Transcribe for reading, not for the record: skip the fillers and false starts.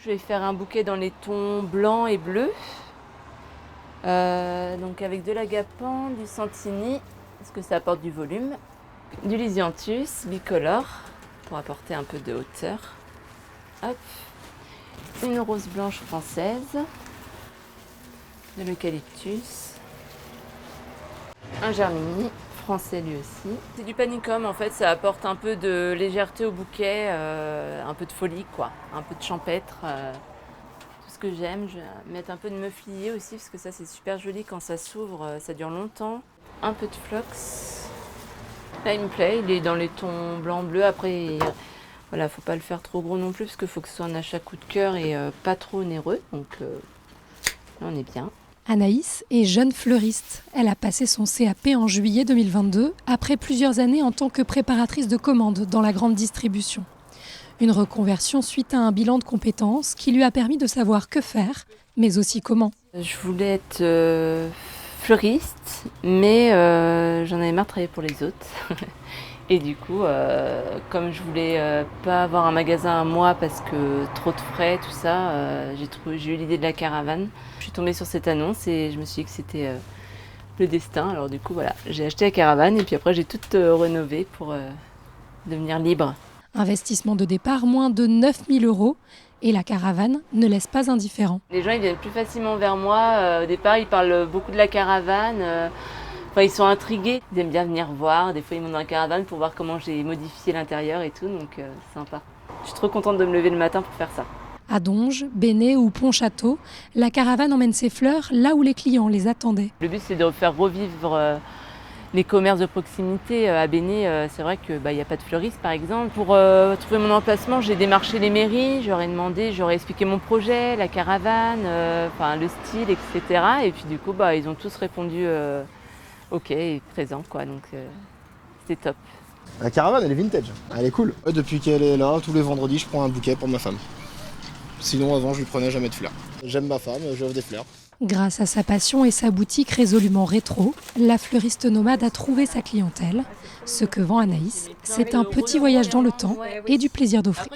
Je vais faire un bouquet dans les tons blanc et bleu. Donc avec de l'agapan, du santini, parce que ça apporte du volume, du lisianthus bicolore, pour apporter un peu de hauteur. Hop. Une rose blanche française, de l'eucalyptus, un germini, français lui aussi. C'est du panicum en fait, ça apporte un peu de légèreté au bouquet, un peu de folie quoi, un peu de champêtre. Tout ce que j'aime, je vais mettre un peu de meuflier aussi parce que ça c'est super joli quand ça s'ouvre, ça dure longtemps. Un peu de phlox. Là il me plaît, il est dans les tons blanc-bleu, après voilà, faut pas le faire trop gros non plus parce qu'il faut que ce soit un achat coup de cœur et pas trop onéreux, donc là on est bien. Anaïs est jeune fleuriste. Elle a passé son CAP en juillet 2022, après plusieurs années en tant que préparatrice de commandes dans la grande distribution. Une reconversion suite à un bilan de compétences qui lui a permis de savoir que faire, mais aussi comment. Je voulais être fleuriste, mais j'en avais marre de travailler pour les autres. Et du coup, comme je voulais pas avoir un magasin à moi parce que trop de frais, tout ça, j'ai eu l'idée de la caravane. Je suis tombée sur cette annonce et je me suis dit que c'était le destin. Alors du coup, voilà, j'ai acheté la caravane et puis après j'ai tout rénové pour devenir libre. Investissement de départ, moins de 9 000 €, et la caravane ne laisse pas indifférent. Les gens ils viennent plus facilement vers moi. Au départ, ils parlent beaucoup de la caravane. Enfin, ils sont intrigués, ils aiment bien venir voir. Des fois, ils montent dans la caravane pour voir comment j'ai modifié l'intérieur et tout, donc c'est sympa. Je suis trop contente de me lever le matin pour faire ça. À Donges, Béné ou Pontchâteau, la caravane emmène ses fleurs là où les clients les attendaient. Le but, c'est de faire revivre les commerces de proximité. À Béné, c'est vrai qu'il n'y a pas de fleuriste, par exemple. Pour trouver mon emplacement, j'ai démarché les mairies, j'aurais expliqué mon projet, la caravane, le style, etc. Et puis du coup, ils ont tous répondu ok, et présent, quoi. Donc c'était top. La caravane, elle est vintage, elle est cool. Depuis qu'elle est là, tous les vendredis, je prends un bouquet pour ma femme. Sinon, avant, je lui prenais jamais de fleurs. J'aime ma femme, je lui offre des fleurs. Grâce à sa passion et sa boutique résolument rétro, la fleuriste nomade a trouvé sa clientèle. Ce que vend Anaïs, c'est un petit voyage dans le temps et du plaisir d'offrir.